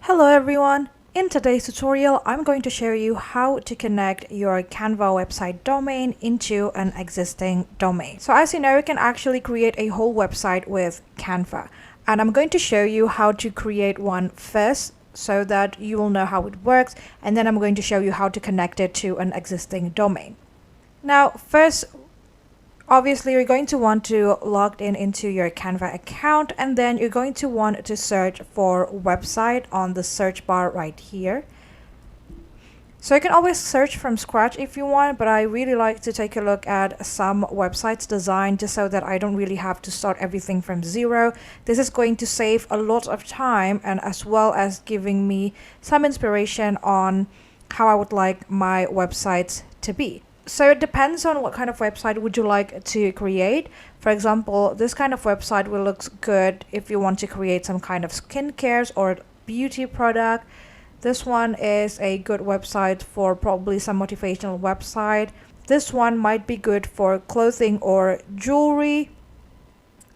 Hello everyone! In today's tutorial, I'm going to show you how to connect your Canva website domain into an existing domain. So as you know, you can actually create a whole website with Canva. And I'm going to show you how to create one first so that you will know how it works. And then I'm going to show you how to connect it to an existing domain. Now, first, obviously, you're going to want to log in into your Canva account, and then you're going to want to search for website on the search bar right here. So you can always search from scratch if you want, but I really like to take a look at some websites designed just so that I don't really have to start everything from zero. This is going to save a lot of time and as well as giving me some inspiration on how I would like my websites to be. So it depends on what kind of website would you like to create. For example, this kind of website will look good if you want to create some kind of skincare or beauty product. This one is a good website for probably some motivational website. This one might be good for clothing or jewelry.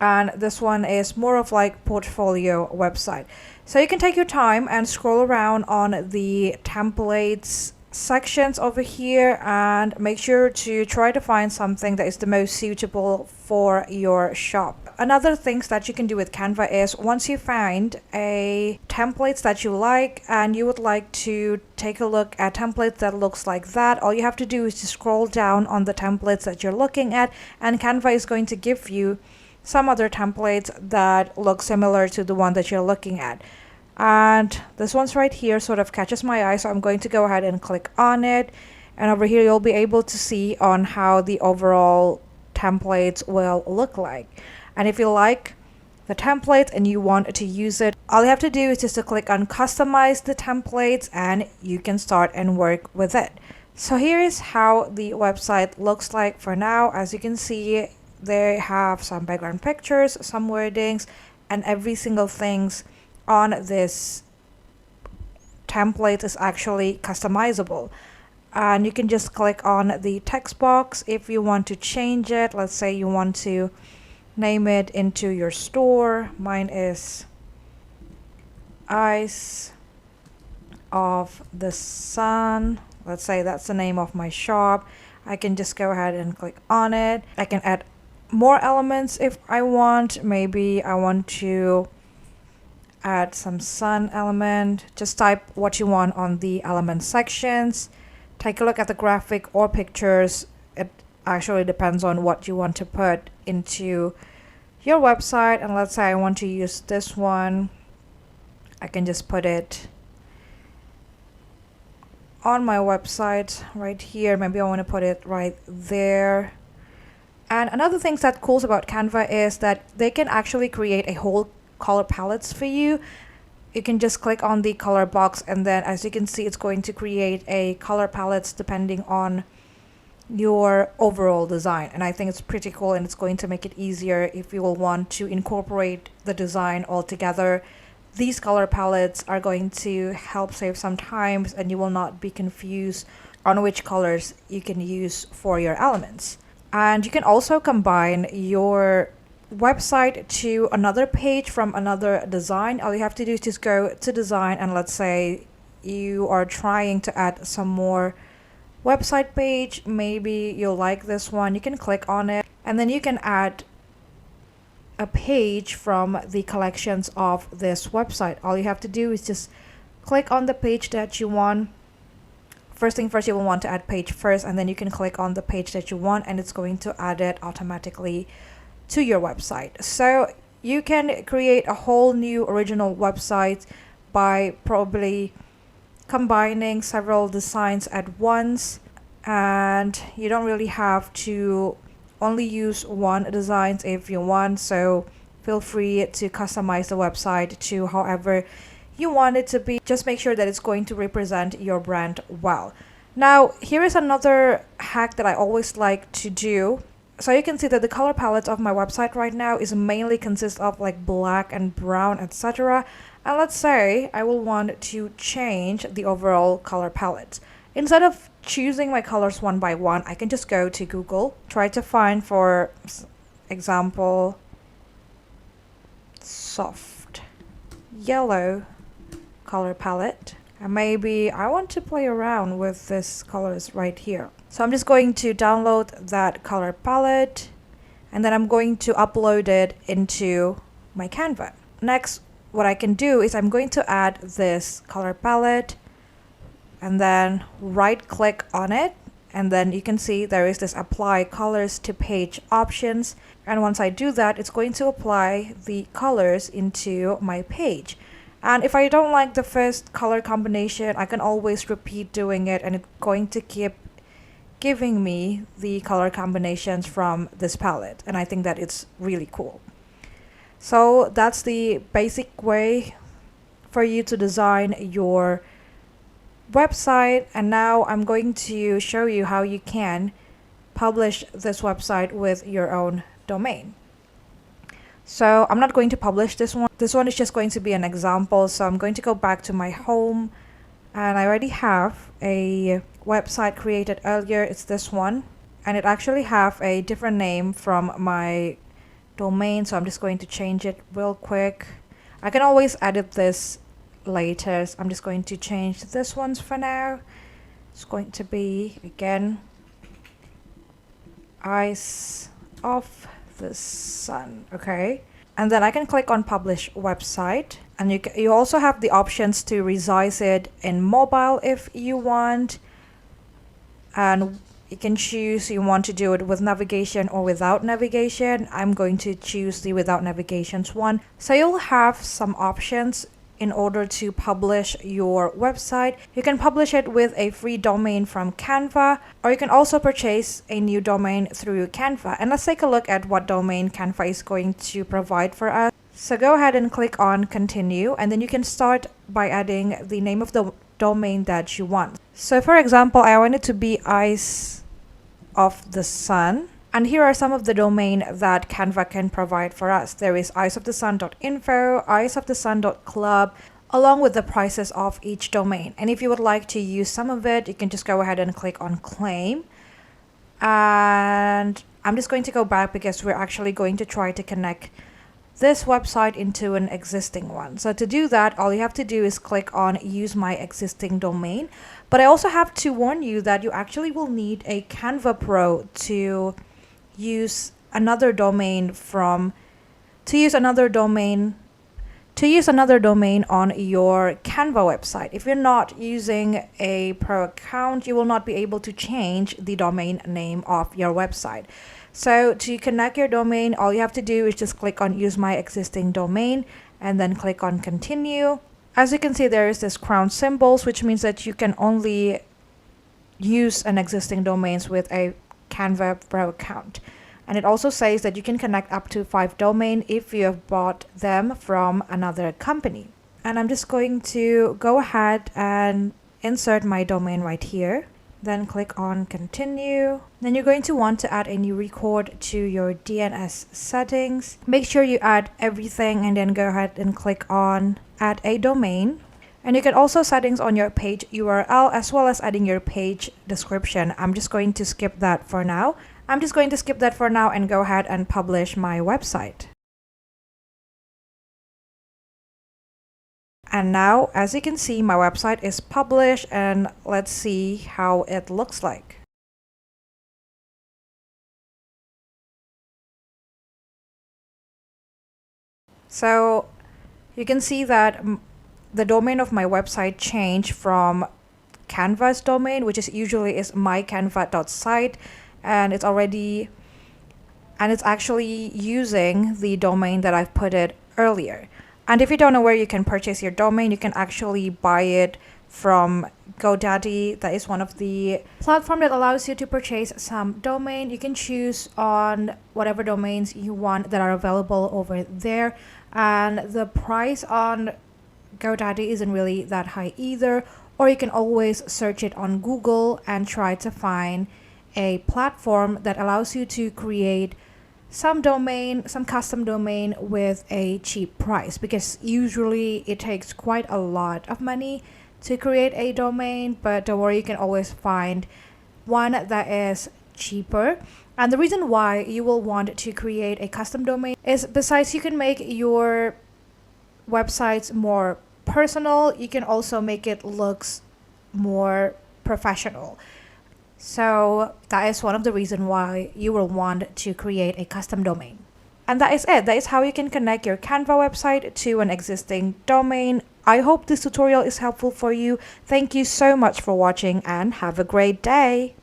And this one is more of like portfolio website. So you can take your time and scroll around on the templates sections over here and make sure to try to find something that is the most suitable for your shop. Another things that you can do with Canva is once you find a templates that you like and you would like to take a look at templates that looks like that, all you have to do is to scroll down on the templates that you're looking at, and Canva is going to give you some other templates that look similar to the one that you're looking at. And this one's right here sort of catches my eye, so I'm going to go ahead and click on it, and over here you'll be able to see on how the overall templates will look like. And if you like the template and you want to use it, all you have to do is just to click on customize the templates and you can start and work with it. So here is how the website looks like for now. As you can see, they have some background pictures, some wordings, and every single things on this template is actually customizable, and you can just click on the text box if you want to change it. Let's say you want to name it into your store. Mine is Eyes of the Sun. Let's say that's the name of my shop. I can just go ahead and click on it. I can add more elements if I want. Maybe I want to add some sun element. Just type what you want on the element sections. Take a look at the graphic or pictures. It actually depends on what you want to put into your website. And let's say I want to use this one. I can just put it on my website right here. Maybe I want to put it right there. And another thing that's cool about Canva is that they can actually create a whole color palettes for you. You can just click on the color box, and then as you can see, it's going to create a color palettes depending on your overall design. And I think it's pretty cool, and it's going to make it easier if you will want to incorporate the design all together. These color palettes are going to help save some time, and you will not be confused on which colors you can use for your elements. And you can also combine your website to another page from another design. All you have to do is just go to design, and let's say you are trying to add some more website page. Maybe you'll like this one. You can click on it, and then you can add a page from the collections of this website. All you have to do is just click on the page that you want. First thing first, you will want to add page first, and then you can click on the page that you want, and it's going to add it automatically to your website. So you can create a whole new original website by probably combining several designs at once, and you don't really have to only use one design if you want. So feel free to customize the website to however you want it to be. Just make sure that it's going to represent your brand well. Now, here is another hack that I always like to do. So you can see that the color palette of my website right now is mainly consists of like black and brown, etc. And let's say I will want to change the overall color palette. Instead of choosing my colors one by one, I can just go to Google, try to find, for example, soft yellow color palette. And maybe I want to play around with these colors right here. So I'm just going to download that color palette, and then I'm going to upload it into my Canva. Next, what I can do is I'm going to add this color palette and then right click on it. And then you can see there is this apply colors to page options. And once I do that, it's going to apply the colors into my page. And if I don't like the first color combination, I can always repeat doing it, and it's going to keep giving me the color combinations from this palette. And I think that it's really cool. So that's the basic way for you to design your website. And now I'm going to show you how you can publish this website with your own domain. So I'm not going to publish this one. This one is just going to be an example. So I'm going to go back to my home, and I already have a website created earlier. It's this one, and it actually have a different name from my domain. So I'm just going to change it real quick. I can always edit this later. So I'm just going to change this ones for now. It's going to be again Eyes of the Sun. Okay, and then I can click on publish website, and you also have the options to resize it in mobile if you want, and you can choose you want to do it with navigation or without navigation. I'm going to choose the without navigations one. So you'll have some options in order to publish your website. You can publish it with a free domain from Canva, or you can also purchase a new domain through Canva. And let's take a look at what domain Canva is going to provide for us. So go ahead and click on continue, and then you can start by adding the name of the domain that you want. So for example, I want it to be Eyes of the Sun. And here are some of the domain that Canva can provide for us. There is eyesofthesun.info, eyesofthesun.club, along with the prices of each domain. And if you would like to use some of it, you can just go ahead and click on claim. And I'm just going to go back because we're actually going to try to connect this website into an existing one. So to do that, all you have to do is click on use my existing domain. But I also have to warn you that you actually will need a Canva Pro to use another domain on your Canva website. If you're not using a pro account, you will not be able to change the domain name of your website. So to connect your domain, all you have to do is just click on use my existing domain and then click on continue. As you can see, there is this crown symbols, which means that you can only use an existing domains with a Canva Pro account. And it also says that you can connect up to 5 domain if you have bought them from another company. And I'm just going to go ahead and insert my domain right here. Then click on continue. Then you're going to want to add a new record to your DNS settings. Make sure you add everything and then go ahead and click on add a domain. And you can also settings on your page URL as well as adding your page description. I'm just going to skip that for now. And go ahead and publish my website. And now, as you can see, my website is published, and let's see how it looks like. So you can see that the domain of my website changed from Canva's domain, which is usually is mycanva.site, and it's actually using the domain that I've put it earlier. And if you don't know where you can purchase your domain, you can actually buy it from GoDaddy. That is one of the platform that allows you to purchase some domain. You can choose on whatever domains you want that are available over there. And the price on GoDaddy isn't really that high either. Or you can always search it on Google and try to find a platform that allows you to create some custom domain with a cheap price, because usually it takes quite a lot of money to create a domain, but don't worry, you can always find one that is cheaper. And the reason why you will want to create a custom domain is besides you can make your websites more personal, you can also make it looks more professional. So that is one of the reasons why you will want to create a custom domain. And that is it. That is how you can connect your Canva website to an existing domain. I hope this tutorial is helpful for you. Thank you so much for watching and have a great day.